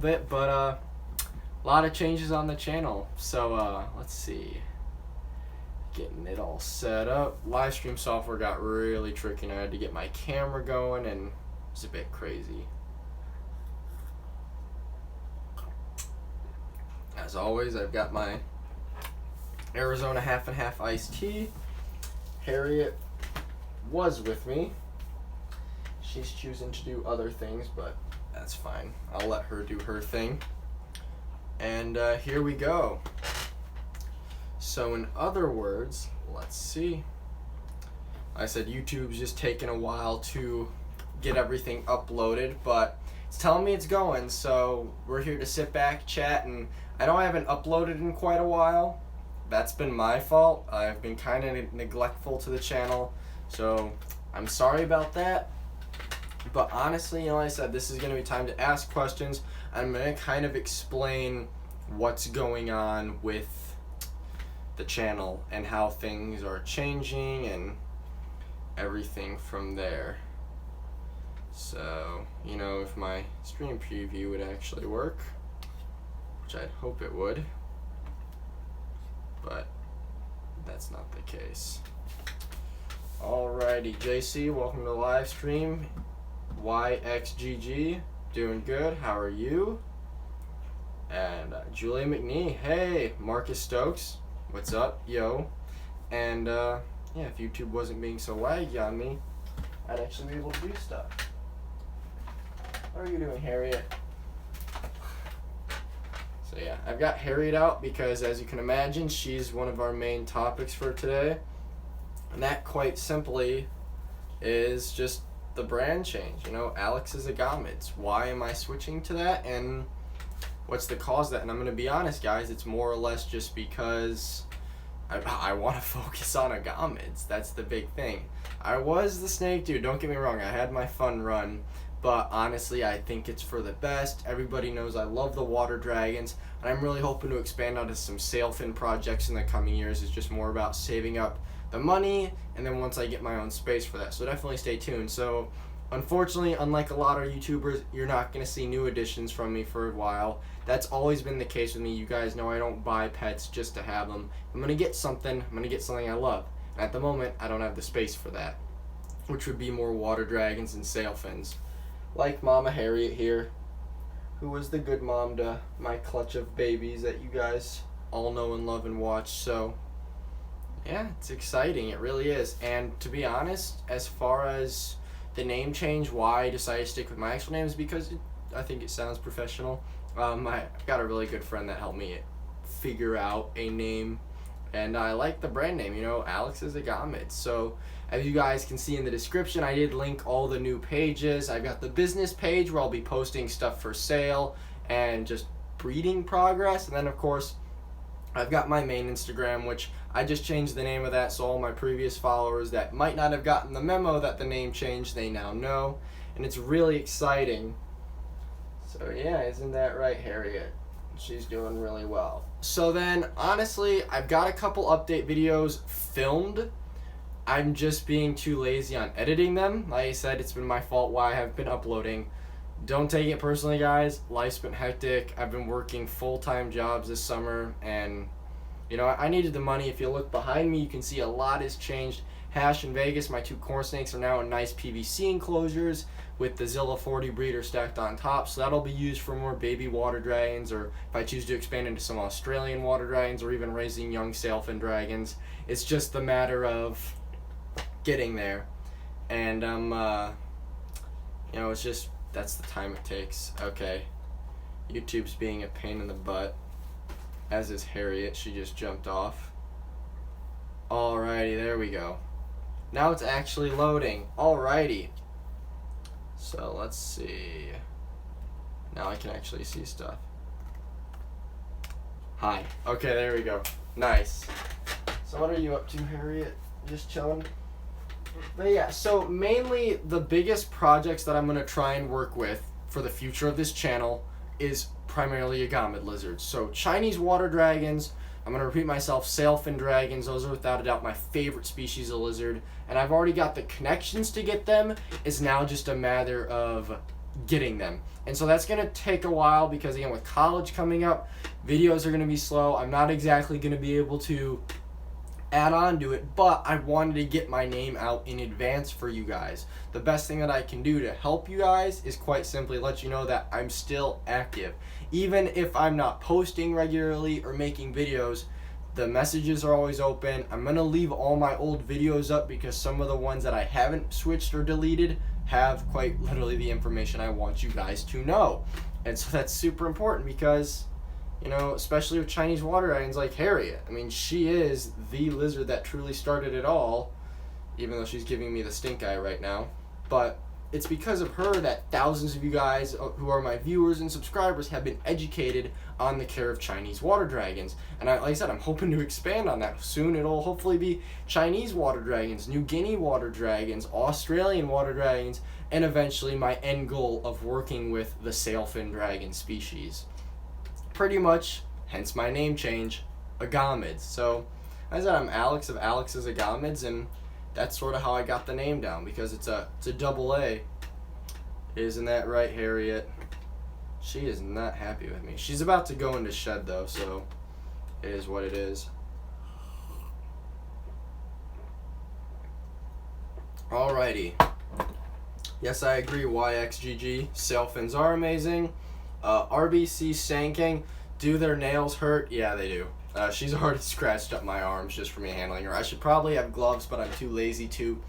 bit, but a lot of changes on the channel. So let's see. Getting it all set up. Live stream software got really tricky and I had to get my camera going and it was a bit crazy. As always, I've got my Arizona half and half iced tea. Harriet was with me. She's choosing to do other things, but that's fine. I'll let her do her thing. And here we go. So in other words, let's see. I said YouTube's just taking a while to get everything uploaded, but it's telling me it's going, so we're here to sit back, chat, and I know I haven't uploaded in quite a while. That's been my fault. I've been kind of neglectful to the channel, so I'm sorry about that. But honestly, like I said, this is going to be time to ask questions. I'm going to kind of explain what's going on with the channel and how things are changing and everything from there. So, if my stream preview would actually work, which I'd hope it would, but that's not the case. Alrighty, JC, welcome to the live stream. YXGG, doing good, how are you? And Julia McNee, hey. Marcus Stokes, what's up, yo? And yeah, if YouTube wasn't being so laggy on me, I'd actually be able to do stuff. How are you doing, Harriet? So yeah, I've got Harriet out because, as you can imagine, she's one of our main topics for today. And that, quite simply, is just the brand change. Alex's Agamids. Why am I switching to that? And what's the cause of that? And I'm going to be honest, guys, it's more or less just because I want to focus on Agamids. That's the big thing. I was the snake dude, don't get me wrong, I had my fun run, but honestly, I think it's for the best. Everybody knows I love the water dragons, and I'm really hoping to expand onto some sailfin projects in the coming years. It's just more about saving up the money, and then once I get my own space for that. So definitely stay tuned. So unfortunately, unlike a lot of YouTubers, you're not going to see new additions from me for a while. That's always been the case with me. You guys know I don't buy pets just to have them. I'm going to get something. I'm going to get something I love. And at the moment, I don't have the space for that, which would be more water dragons and sailfins. Like Mama Harriet here, who was the good mom to my clutch of babies that you guys all know and love and watch. So yeah, it's exciting. It really is. And to be honest, as far as the name change, why I decided to stick with my actual name is because I think it sounds professional. I've got a really good friend that helped me figure out a name, and I like the brand name, Alex's Agamids. So as you guys can see in the description, I did link all the new pages. I've got the business page where I'll be posting stuff for sale and just breeding progress, and then of course I've got my main Instagram, which I just changed the name of that, so all my previous followers that might not have gotten the memo that the name changed, they now know, and it's really exciting. So yeah, isn't that right, Harriet? She's doing really well. So then, honestly, I've got a couple update videos filmed. I'm just being too lazy on editing them. Like I said, it's been my fault why I have been uploading. Don't take it personally, guys. Life's been hectic. I've been working full-time jobs this summer, and I needed the money. If you look behind me, you can see a lot has changed. Hash and Vegas, my two corn snakes, are now in nice PVC enclosures with the Zilla 40 breeder stacked on top, so that'll be used for more baby water dragons, or if I choose to expand into some Australian water dragons, or even raising young sailfin dragons. It's just a matter of getting there, and it's just, that's the time it takes. Okay, YouTube's being a pain in the butt, as is Harriet. She just jumped off. Alrighty, there we go. Now it's actually loading. Alrighty. So let's see. Now I can actually see stuff. Hi. Okay, there we go. Nice. So what are you up to, Harriet? Just chilling? But yeah, so mainly the biggest projects that I'm going to try and work with for the future of this channel is primarily Agamid lizards. So Chinese water dragons, I'm going to repeat myself, sailfin dragons, those are without a doubt my favorite species of lizard. And I've already got the connections to get them. It's now just a matter of getting them. And so that's going to take a while because, again, with college coming up, videos are going to be slow. I'm not exactly going to be able to add on to it, but I wanted to get my name out in advance for you guys. The best thing that I can do to help you guys is quite simply let you know that I'm still active. Even if I'm not posting regularly or making videos, the messages are always open. I'm going to leave all my old videos up because some of the ones that I haven't switched or deleted have quite literally the information I want you guys to know. And so that's super important because, you know, especially with Chinese water dragons like Harriet. I mean, she is the lizard that truly started it all, even though she's giving me the stink eye right now. But it's because of her that thousands of you guys who are my viewers and subscribers have been educated on the care of Chinese water dragons. And like I said, I'm hoping to expand on that. Soon it'll hopefully be Chinese water dragons, New Guinea water dragons, Australian water dragons, and eventually my end goal of working with the sailfin dragon species. Pretty much, hence my name change, Agamids. So, as I said, I'm Alex of Alex's Agamids, and that's sort of how I got the name down, because it's a double A. Isn't that right, Harriet? She is not happy with me. She's about to go into shed, though, so it is what it is. Alrighty. Yes, I agree, YXGG. Sailfins are amazing. RBC Sanking, do their nails hurt? Yeah, they do. She's already scratched up my arms just for me handling her. I should probably have gloves, but I'm too lazy to.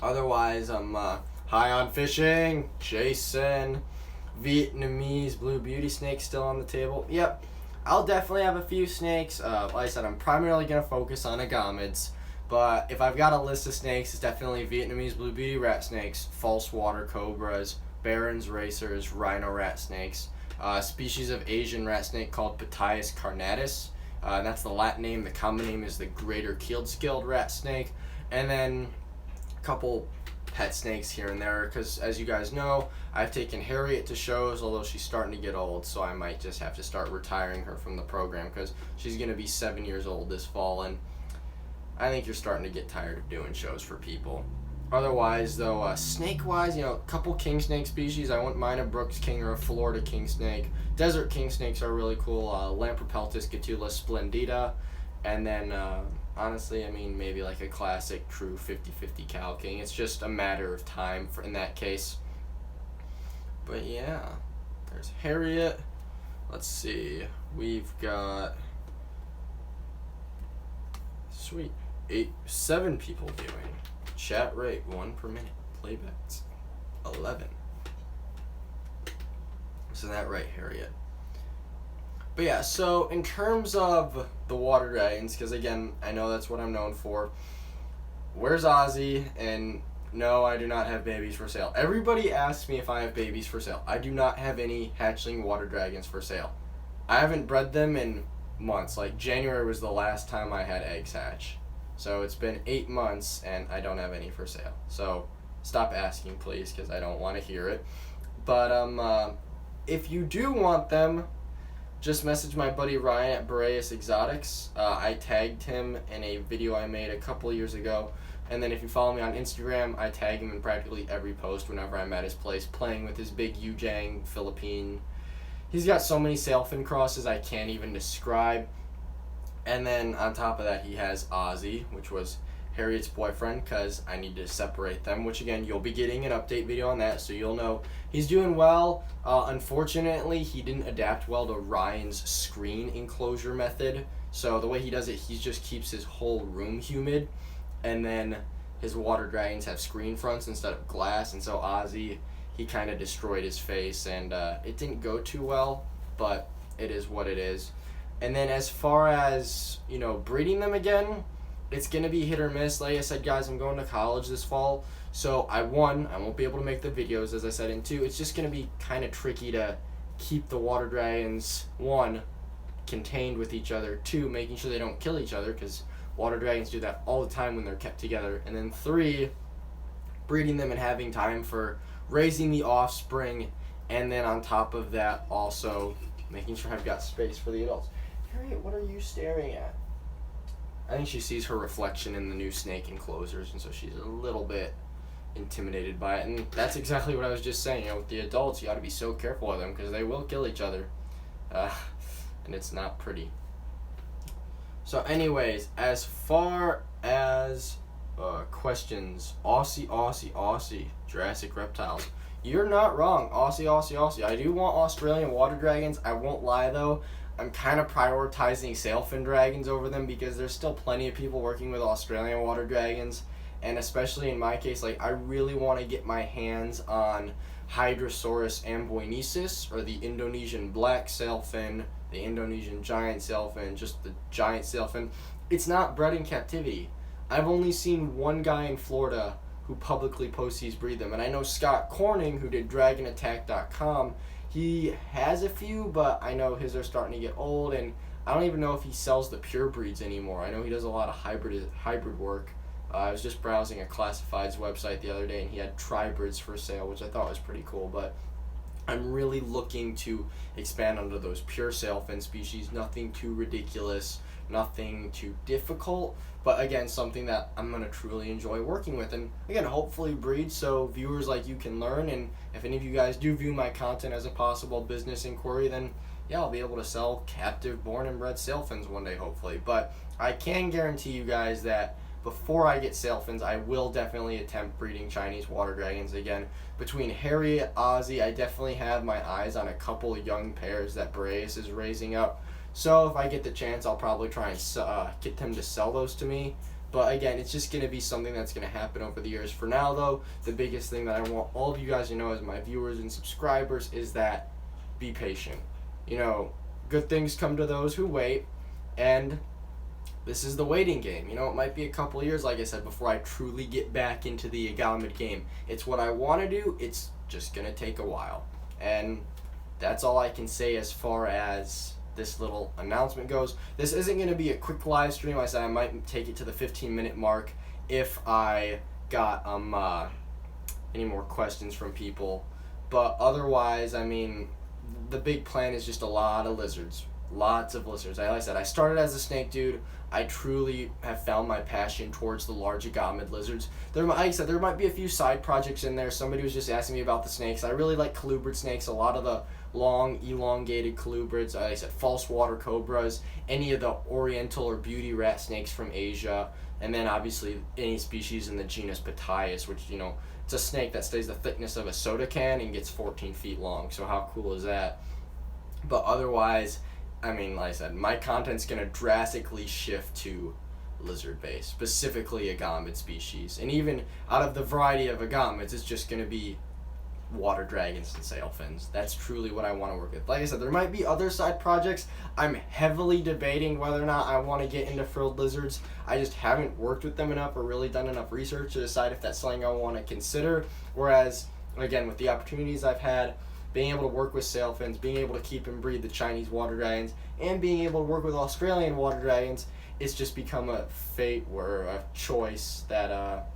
Otherwise, I'm high on fishing. Jason, Vietnamese blue beauty snake still on the table. Yep, I'll definitely have a few snakes. Like I said, I'm primarily going to focus on agamids. But if I've got a list of snakes, it's definitely Vietnamese blue beauty rat snakes, false water cobras, Barons racers, rhino rat snakes, species of Asian rat snake called Ptyas carnatus. That's the Latin name. The common name is the greater keeled-scaled rat snake. And then a couple pet snakes here and there, because as you guys know, I've taken Harriet to shows, although she's starting to get old, so I might just have to start retiring her from the program because she's going to be 7 years old this fall, and I think you're starting to get tired of doing shows for people. Otherwise, though, snake-wise, you know, a couple king snake species. I wouldn't mind a Brooks king or a Florida king snake. Desert king snakes are really cool. Lampropeltis gatula splendida. And then, honestly, I mean, maybe like a classic true 50-50 cow king. It's just a matter of time for in that case. But yeah, there's Harriet. Let's see. We've got... Sweet. 7 people viewing. Chat rate 1 per minute. Playbacks 11. Isn't that right, Harriet? But yeah, so in terms of the water dragons, because again, I know that's what I'm known for. Where's Ozzy? And no, I do not have babies for sale. Everybody asks me if I have babies for sale. I do not have any hatchling water dragons for sale. I haven't bred them in months. Like January was the last time I had eggs hatch. So it's been 8 months and I don't have any for sale. So stop asking, please, because I don't want to hear it. But if you do want them, just message my buddy Ryan at Boreas Exotics. I tagged him in a video I made a couple years ago. And then if you follow me on Instagram, I tag him in practically every post whenever I'm at his place playing with his big Yujang Philippine. He's got so many sailfin crosses I can't even describe. And then on top of that, he has Ozzy, which was Harriet's boyfriend, because I need to separate them, which again, you'll be getting an update video on that, so you'll know he's doing well. Unfortunately, he didn't adapt well to Ryan's screen enclosure method. So the way he does it, he just keeps his whole room humid, and then his water dragons have screen fronts instead of glass, and so Ozzy, he kind of destroyed his face, and it didn't go too well, but it is what it is. And then as far as, you know, breeding them again, it's going to be hit or miss. Like I said, guys, I'm going to college this fall. So, I won't be able to make the videos, as I said, and 2, it's just going to be kind of tricky to keep the water dragons, 1, contained with each other, 2, making sure they don't kill each other, because water dragons do that all the time when they're kept together, and then 3, breeding them and having time for raising the offspring, and then on top of that, also making sure I've got space for the adults. Harriet, what are you staring at? I think she sees her reflection in the new snake enclosures, and so she's a little bit intimidated by it. And that's exactly what I was just saying. With the adults, you got to be so careful with them because they will kill each other. And it's not pretty. So anyways, as far as questions, Aussie, Jurassic reptiles. You're not wrong, Aussie. I do want Australian water dragons. I won't lie though, I'm kind of prioritizing sailfin dragons over them because there's still plenty of people working with Australian water dragons. And especially in my case, I really want to get my hands on Hydrosaurus amboinensis, or the Indonesian black sailfin, the Indonesian giant sailfin, just the giant sailfin. It's not bred in captivity. I've only seen one guy in Florida who publicly posts he's breed them. And I know Scott Corning, who did DragonAttack.com, he has a few, but I know his are starting to get old, and I don't even know if he sells the pure breeds anymore. I know he does a lot of hybrid work. I was just browsing a classifieds website the other day, and he had tribrids for sale, which I thought was pretty cool. But I'm really looking to expand onto those pure sailfin species. Nothing too ridiculous, nothing too difficult, but again, something that I'm going to truly enjoy working with. And again, hopefully breed so viewers like you can learn. And if any of you guys do view my content as a possible business inquiry, then yeah, I'll be able to sell captive born and bred sailfins one day, hopefully. But I can guarantee you guys that before I get sailfins, I will definitely attempt breeding Chinese water dragons again. Between Harriet, Aussie, I definitely have my eyes on a couple of young pairs that Boreas is raising up. So if I get the chance, I'll probably try and get them to sell those to me. But again, it's just going to be something that's going to happen over the years. For now, though, the biggest thing that I want all of you guys to know as my viewers and subscribers is that be patient. Good things come to those who wait, and this is the waiting game. It might be a couple of years, like I said, before I truly get back into the Agamid game. It's what I want to do. It's just going to take a while. And that's all I can say as far as this little announcement goes. This isn't going to be a quick live stream. Like I said, I might take it to the 15-minute mark if I got any more questions from people. But otherwise, the big plan is just a lot of lizards. Lots of lizards. Like I said, I started as a snake dude. I truly have found my passion towards the large agamid lizards. Like I said, there might be a few side projects in there. Somebody was just asking me about the snakes. I really like colubrid snakes, a lot of the long, elongated colubrids. Like I said, false water cobras, any of the oriental or beauty rat snakes from Asia, and then obviously any species in the genus Pataeus, which, it's a snake that stays the thickness of a soda can and gets 14 feet long. So how cool is that? But otherwise, like I said, my content's going to drastically shift to lizard-based, specifically agamid species. And even out of the variety of agamids, it's just going to be water dragons and sailfins. That's truly what I want to work with. Like I said, there might be other side projects. I'm heavily debating whether or not I want to get into frilled lizards. I just haven't worked with them enough or really done enough research to decide if that's something I want to consider. Whereas, again, with the opportunities I've had, being able to work with sailfins, being able to keep and breed the Chinese water dragons, and being able to work with Australian water dragons, it's just become a fate or a choice that,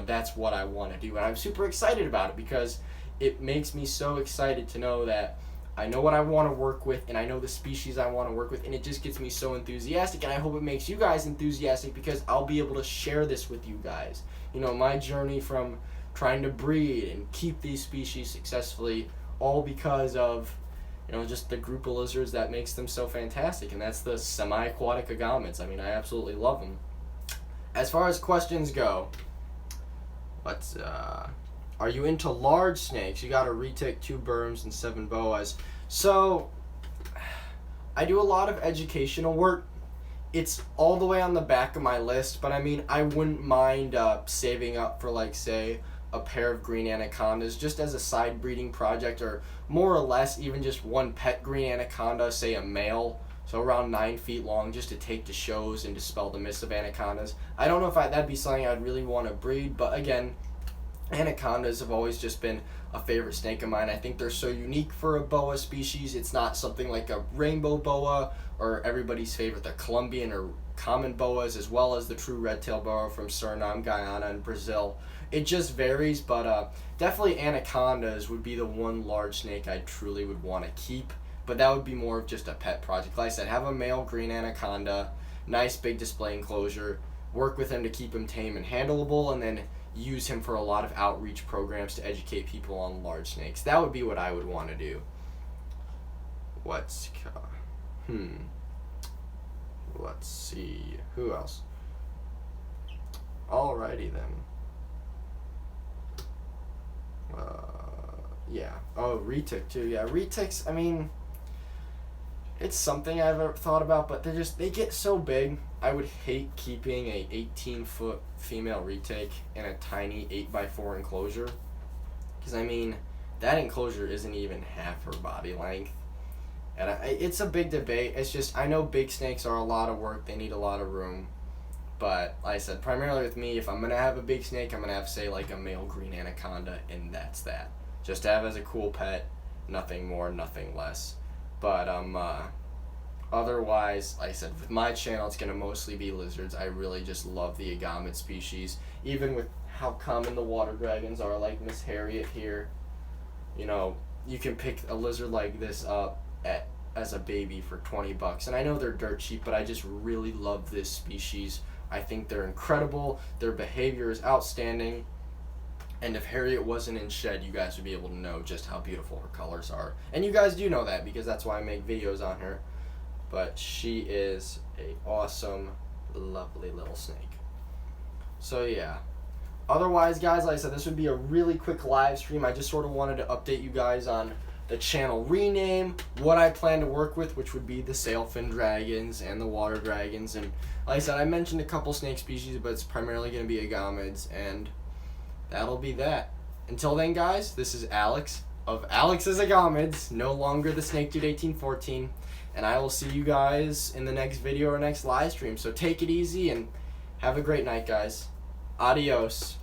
that's what I want to do. And I'm super excited about it because it makes me so excited to know that I know what I want to work with, and I know the species I want to work with, and it just gets me so enthusiastic, and I hope it makes you guys enthusiastic because I'll be able to share this with you guys. My journey from trying to breed and keep these species successfully, all because of, just the group of lizards that makes them so fantastic, and that's the semi-aquatic agamids. I absolutely love them. As far as questions go, are you into large snakes? You got a retic, 2 berms, and 7 boas. So, I do a lot of educational work. It's all the way on the back of my list, but I wouldn't mind saving up for, say, a pair of green anacondas just as a side breeding project, or more or less even just one pet green anaconda, say a male, so around 9 feet long, just to take to shows and dispel the myths of anacondas. I don't know if that'd be something I'd really want to breed, but again, anacondas have always just been a favorite snake of mine. I think they're so unique for a boa species. It's not something like a rainbow boa or everybody's favorite, the Colombian or common boas, as well as the true red-tailed boa from Suriname, Guyana, and Brazil. It just varies, but definitely anacondas would be the one large snake I truly would want to keep, but that would be more of just a pet project. Like I said, have a male green anaconda, nice big display enclosure, work with him to keep him tame and handleable, and then use him for a lot of outreach programs to educate people on large snakes. That would be what I would want to do. Let's see. Who else? Alrighty then. Yeah. Oh, retic too. Yeah, retics, I mean, it's something I've ever thought about, but they get so big. I would hate keeping a 18-foot female retic in a tiny 8x4 enclosure. Because, I mean, that enclosure isn't even half her body length. And it's a big debate. It's just, I know big snakes are a lot of work. They need a lot of room. But, like I said, primarily with me, if I'm going to have a big snake, I'm going to have, say, like a male green anaconda, and that's that. Just to have as a cool pet, nothing more, nothing less. But, otherwise, like I said, with my channel, it's going to mostly be lizards. I really just love the agamid species. Even with how common the water dragons are, like Miss Harriet here. You know, you can pick a lizard like this up as a baby for $20. And I know they're dirt cheap, but I just really love this species. I think they're incredible. Their behavior is outstanding. And if Harriet wasn't in shed, you guys would be able to know just how beautiful her colors are. And you guys do know that because that's why I make videos on her. But she is a awesome, lovely little snake. So yeah. Otherwise, guys, like I said, this would be a really quick live stream. I just sort of wanted to update you guys on the channel rename, what I plan to work with, which would be the sailfin dragons and the water dragons. And like I said, I mentioned a couple snake species, but it's primarily going to be agamids, and that'll be that. Until then, guys, this is Alex of Alex's Agamids, no longer the Snake Dude 1814, and I will see you guys in the next video or next live stream. So take it easy and have a great night, guys. Adios.